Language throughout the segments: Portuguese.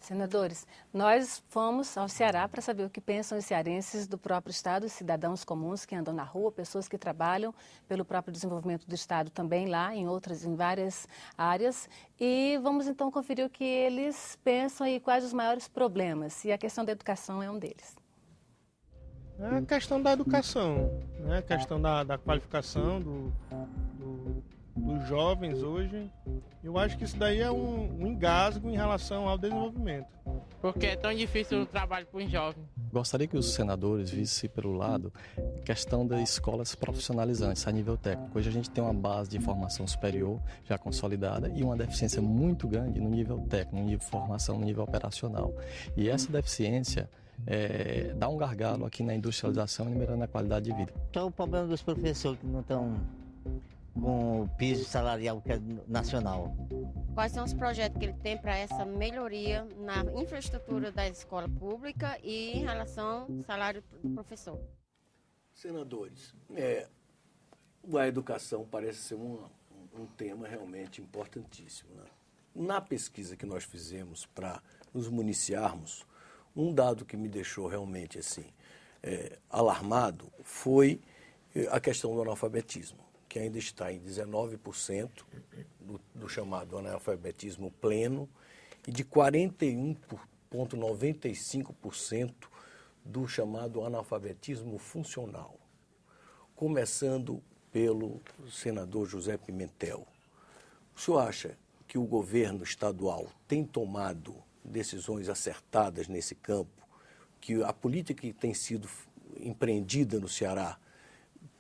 Senadores, nós fomos ao Ceará para saber o que pensam os cearenses do próprio Estado, os cidadãos comuns que andam na rua, pessoas que trabalham pelo próprio desenvolvimento do Estado também lá, em várias áreas. E vamos então conferir o que eles pensam e quais os maiores problemas. E a questão da educação é um deles. É a questão da educação, né? A questão da qualificação dos jovens hoje. Eu acho que isso daí é um engasgo em relação ao desenvolvimento. Porque é tão difícil o trabalho para um jovem. Gostaria que os senadores vissem pelo lado a questão das escolas profissionalizantes a nível técnico. Hoje a gente tem uma base de formação superior já consolidada e uma deficiência muito grande no nível técnico, no nível de formação, no nível operacional. E essa deficiência dá um gargalo aqui na industrialização e melhorando a qualidade de vida. Só o problema dos professores que não estão com o piso salarial que é nacional. Quais são os projetos que ele tem para essa melhoria na infraestrutura da escola pública e em relação ao salário do professor? Senadores, a educação parece ser um tema realmente importantíssimo, né? Na pesquisa que nós fizemos para nos municiarmos, um dado que me deixou realmente assim, alarmado foi a questão do analfabetismo, que ainda está em 19% do chamado analfabetismo pleno e de 41,95% do chamado analfabetismo funcional. Começando pelo senador José Pimentel. O senhor acha que o governo estadual tem tomado decisões acertadas nesse campo, que a política que tem sido empreendida no Ceará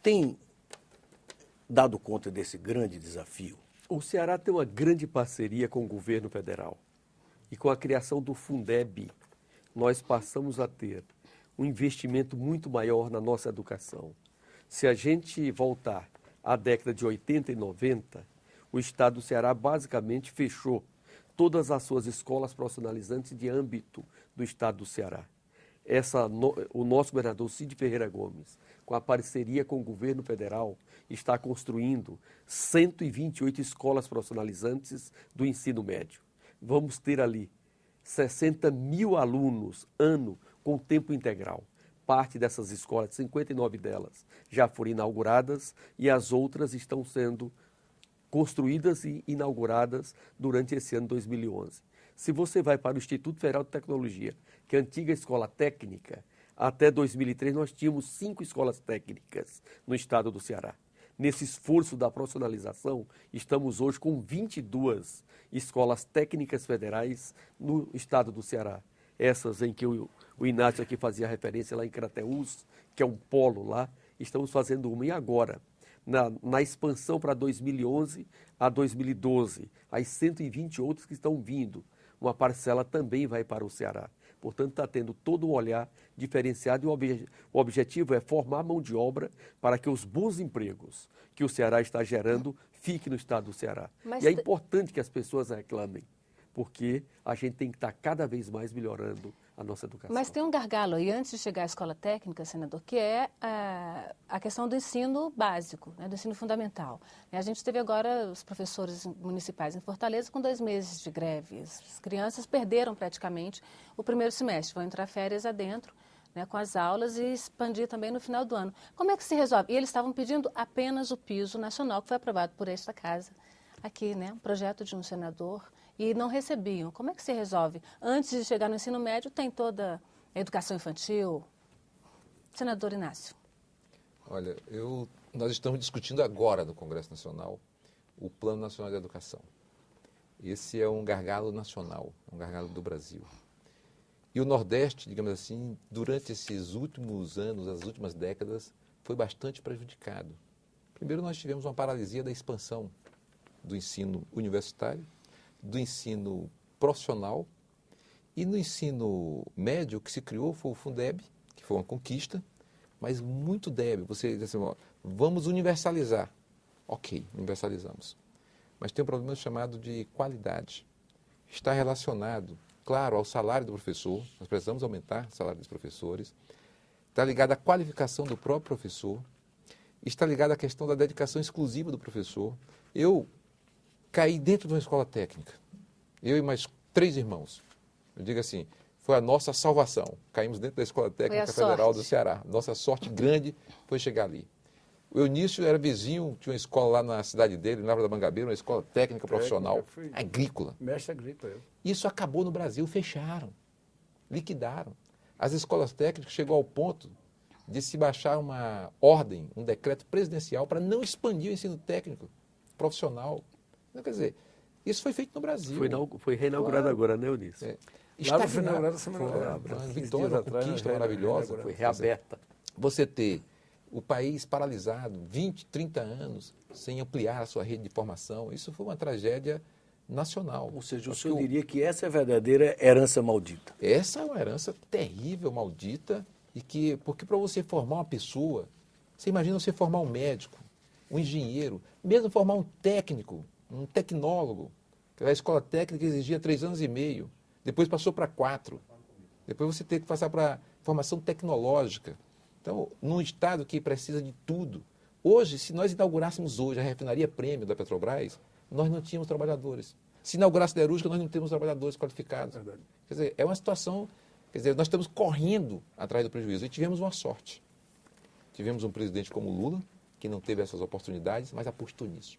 tem dado conta desse grande desafio? O Ceará tem uma grande parceria com o governo federal. E com a criação do Fundeb, nós passamos a ter um investimento muito maior na nossa educação. Se a gente voltar à década de 80 e 90, o Estado do Ceará basicamente fechou todas as suas escolas profissionalizantes de âmbito do Estado do Ceará. O nosso governador Cid Ferreira Gomes, com a parceria com o governo federal, está construindo 128 escolas profissionalizantes do ensino médio. Vamos ter ali 60 mil alunos ano com tempo integral. Parte dessas escolas, 59 delas, já foram inauguradas e as outras estão sendo construídas e inauguradas durante esse ano 2011. Se você vai para o Instituto Federal de Tecnologia, que é a antiga escola técnica, até 2003 nós tínhamos 5 escolas técnicas no estado do Ceará. Nesse esforço da profissionalização, estamos hoje com 22 escolas técnicas federais no estado do Ceará. Essas em que o Inácio aqui fazia referência lá em Crateús, que é um polo lá, estamos fazendo uma. E agora, na expansão para 2011 a 2012, as 120 outras que estão vindo, uma parcela também vai para o Ceará. Portanto, está tendo todo um olhar diferenciado e o objetivo é formar mão de obra para que os bons empregos que o Ceará está gerando fiquem no estado do Ceará. E é importante que as pessoas reclamem, porque a gente tem que estar cada vez mais melhorando a nossa educação. Mas tem um gargalo aí, antes de chegar à escola técnica, senador, que é a questão do ensino básico, né, do ensino fundamental. A gente teve agora os professores municipais em Fortaleza com 2 meses de greve. As crianças perderam praticamente o primeiro semestre, vão entrar férias adentro, né, com as aulas e expandir também no final do ano. Como é que se resolve? E eles estavam pedindo apenas o piso nacional, que foi aprovado por esta casa, aqui, né, um projeto de um senador, e não recebiam. Como é que se resolve? Antes de chegar no ensino médio, tem toda a educação infantil. Senador Inácio. Olha, nós estamos discutindo agora no Congresso Nacional o Plano Nacional de Educação. Esse é um gargalo nacional, um gargalo do Brasil. E o Nordeste, digamos assim, durante esses últimos anos, as últimas décadas, foi bastante prejudicado. Primeiro, nós tivemos uma paralisia da expansão do ensino universitário, do ensino profissional, e no ensino médio o que se criou foi o Fundeb, que foi uma conquista, mas muito débil. Você diz assim, vamos universalizar. Ok, universalizamos. Mas tem um problema chamado de qualidade. Está relacionado, claro, ao salário do professor, nós precisamos aumentar o salário dos professores, está ligado à qualificação do próprio professor, está ligado à questão da dedicação exclusiva do professor. Eu caí dentro de uma escola técnica, eu e mais 3 irmãos. Eu digo assim, foi a nossa salvação. Caímos dentro da Escola Técnica Federal do Ceará. Nossa sorte grande foi chegar ali. O Eunício era vizinho, tinha uma escola lá na cidade dele, na Lavra da Mangabeira, uma escola técnica profissional, agrícola. Mestre agrícola. Isso acabou no Brasil, fecharam, liquidaram. As escolas técnicas chegou ao ponto de se baixar uma ordem, um decreto presidencial para não expandir o ensino técnico profissional. Então, quer dizer, isso foi feito no Brasil. Foi reinaugurado agora, né, Eunício? Está foi inaugurada semana Vitória, uma conquista maravilhosa. Foi reaberta. Você ter o país paralisado, 20, 30 anos, sem ampliar a sua rede de formação, isso foi uma tragédia nacional. Ou seja, o senhor diria que essa é a verdadeira herança maldita. Essa é uma herança terrível, maldita, porque para você formar uma pessoa, você imagina você formar um médico, um engenheiro, mesmo formar um técnico, um tecnólogo. A escola técnica exigia 3 anos e meio, depois passou para 4. Depois você tem que passar para formação tecnológica. Então, num estado que precisa de tudo. Hoje, se nós inaugurássemos hoje a refinaria Prêmio da Petrobras, nós não tínhamos trabalhadores. Se inaugurasse a siderúrgica, nós não temos trabalhadores qualificados. Verdade. Quer dizer, é uma situação... Quer dizer, nós estamos correndo atrás do prejuízo. E tivemos uma sorte. Tivemos um presidente como Lula, que não teve essas oportunidades, mas apostou nisso.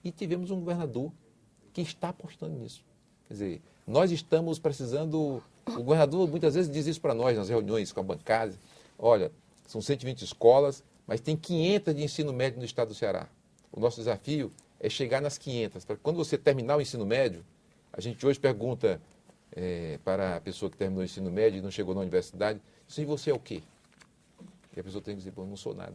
E tivemos um governador que está apostando nisso. Quer dizer, nós estamos precisando... O governador muitas vezes diz isso para nós nas reuniões com a bancada. Olha, são 120 escolas, mas tem 500 de ensino médio no estado do Ceará. O nosso desafio é chegar nas 500. Para quando você terminar o ensino médio, a gente hoje pergunta para a pessoa que terminou o ensino médio e não chegou na universidade, e você é o quê? E a pessoa tem que dizer, eu não sou nada.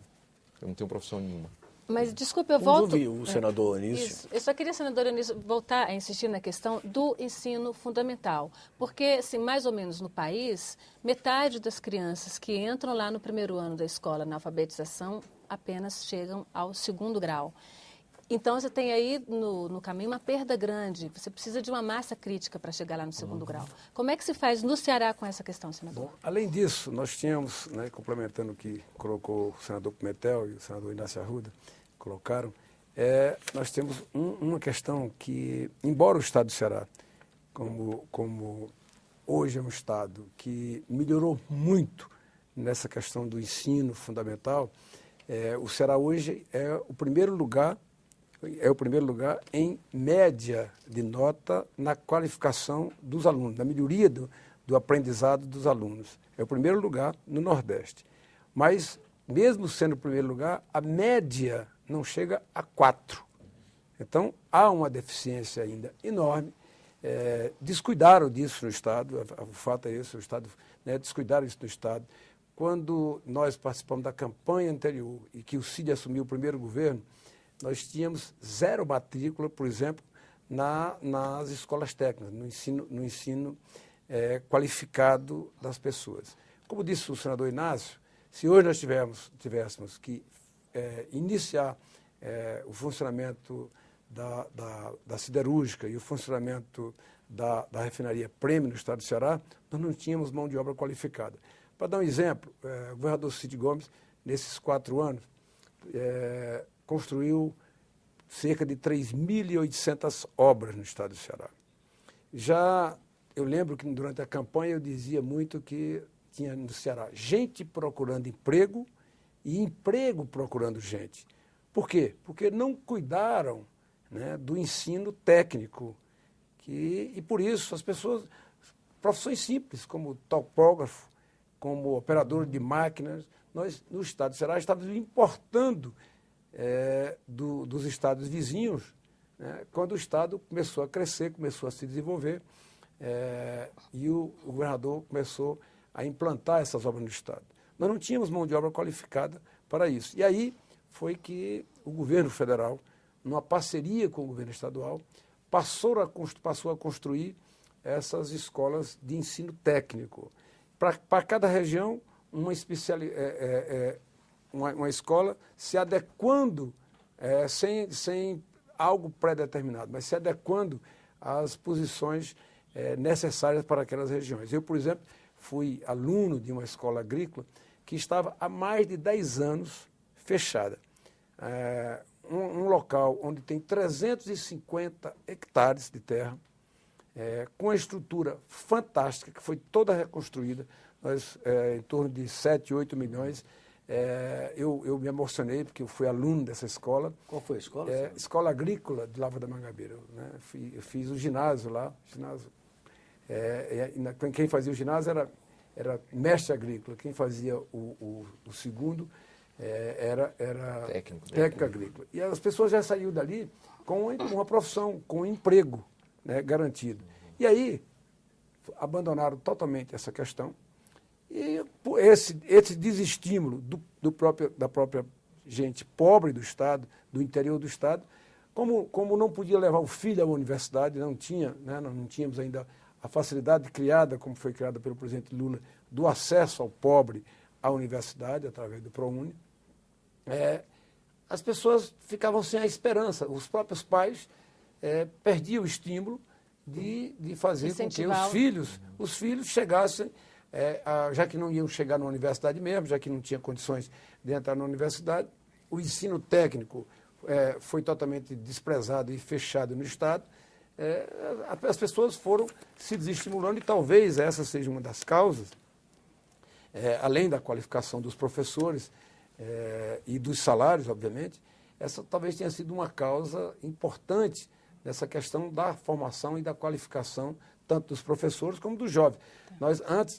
Eu não tenho profissão nenhuma. Mas, desculpe, eu volto... Vamos ouvir o senador Eunício. Isso. Eu só queria, senador Eunício, voltar a insistir na questão do ensino fundamental. Porque, assim, mais ou menos no país, metade das crianças que entram lá no primeiro ano da escola na alfabetização apenas chegam ao 2º grau. Então, você tem aí no caminho uma perda grande. Você precisa de uma massa crítica para chegar lá no 2º grau. Como é que se faz no Ceará com essa questão, senador? Bom, além disso, nós tínhamos, complementando o que colocou o senador Pimentel e o senador Inácio Arruda, colocaram, nós temos uma questão que, embora o estado do Ceará, como hoje é um estado que melhorou muito nessa questão do ensino fundamental, o Ceará hoje é o primeiro lugar em média de nota na qualificação dos alunos, na melhoria do aprendizado dos alunos. É o primeiro lugar no Nordeste. Mas, mesmo sendo o primeiro lugar, a média não chega a 4. Então, há uma deficiência ainda enorme. Descuidaram disso no Estado, o fato é esse, o Estado descuidaram isso no Estado. Quando nós participamos da campanha anterior e que o Cid assumiu o primeiro governo, nós tínhamos 0 matrícula, por exemplo, nas escolas técnicas, no ensino qualificado das pessoas. Como disse o senador Inácio, se hoje nós tivéssemos que iniciar o funcionamento da siderúrgica e o funcionamento da refinaria Prêmio no estado do Ceará, nós não tínhamos mão de obra qualificada. Para dar um exemplo, o governador Cid Gomes, nesses 4 anos, construiu cerca de 3.800 obras no estado do Ceará. Já eu lembro que durante a campanha eu dizia muito que tinha no Ceará gente procurando emprego e emprego procurando gente. Por quê? Porque não cuidaram do ensino técnico. E por isso as pessoas, profissões simples, como topógrafo, como operador de máquinas, nós no estado do Ceará estávamos importando dos estados vizinhos, quando o estado começou a crescer, começou a se desenvolver, e o governador começou a implantar essas obras no estado. Nós não tínhamos mão de obra qualificada para isso. E aí foi que o governo federal, numa parceria com o governo estadual, passou a construir essas escolas de ensino técnico. Para cada região, uma escola se adequando, sem algo pré-determinado, mas se adequando às posições necessárias para aquelas regiões. Eu, por exemplo, fui aluno de uma escola agrícola que estava há mais de 10 anos fechada. Um local onde tem 350 hectares de terra, com uma estrutura fantástica, que foi toda reconstruída, nós, em torno de 7, 8 milhões. Eu me emocionei, porque eu fui aluno dessa escola. Qual foi a escola? Escola Agrícola de Lavra da Mangabeira. Né? Eu fiz o ginásio lá. Quem fazia o ginásio era mestre agrícola, quem fazia o segundo era técnico agrícola. E as pessoas já saíram dali com uma profissão, com um emprego, né, garantido. E aí abandonaram totalmente essa questão. E esse desestímulo da própria gente pobre do Estado, do interior do Estado, como não podia levar o filho à universidade, não tínhamos ainda a facilidade criada, como foi criada pelo presidente Lula, do acesso ao pobre à universidade, através do ProUni, as pessoas ficavam sem a esperança. Os próprios pais perdiam o estímulo de fazer com que os filhos chegassem, já que não iam chegar na universidade mesmo, já que não tinha condições de entrar na universidade. O ensino técnico foi totalmente desprezado e fechado no Estado. As pessoas foram se desestimulando e talvez essa seja uma das causas, além da qualificação dos professores e dos salários, obviamente, essa talvez tenha sido uma causa importante nessa questão da formação e da qualificação tanto dos professores como dos jovens.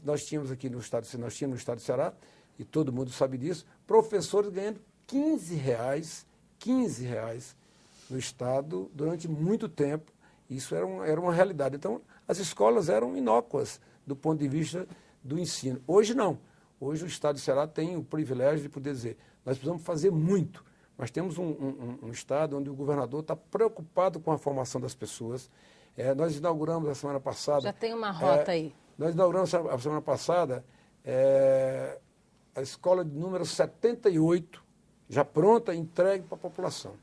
Nós tínhamos aqui no estado do Ceará, e todo mundo sabe disso, professores ganhando R$15 no Estado durante muito tempo. Isso era uma realidade. Então, as escolas eram inócuas do ponto de vista do ensino. Hoje não. Hoje o Estado do Ceará tem o privilégio de poder dizer, nós precisamos fazer muito, mas temos um Estado onde o governador está preocupado com a formação das pessoas. Nós inauguramos a semana passada... Já tem uma rota aí. Nós inauguramos a semana passada a escola de número 78, já pronta e entregue para a população.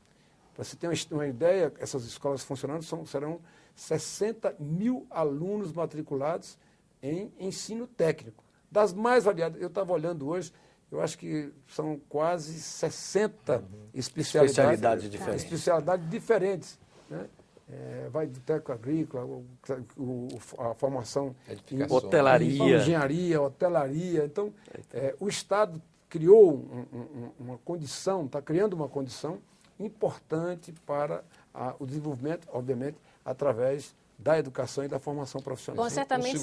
Para você ter uma ideia, essas escolas funcionando serão 60 mil alunos matriculados em ensino técnico. Das mais variadas, eu estava olhando hoje, eu acho que são quase 60 especialidades diferentes. Né? Vai do técnico agrícola, a formação em hotelaria, engenharia, hotelaria. Então, o Estado criou uma condição, está criando uma condição importante para o desenvolvimento, obviamente, através da educação e da formação profissional. Bom, certamente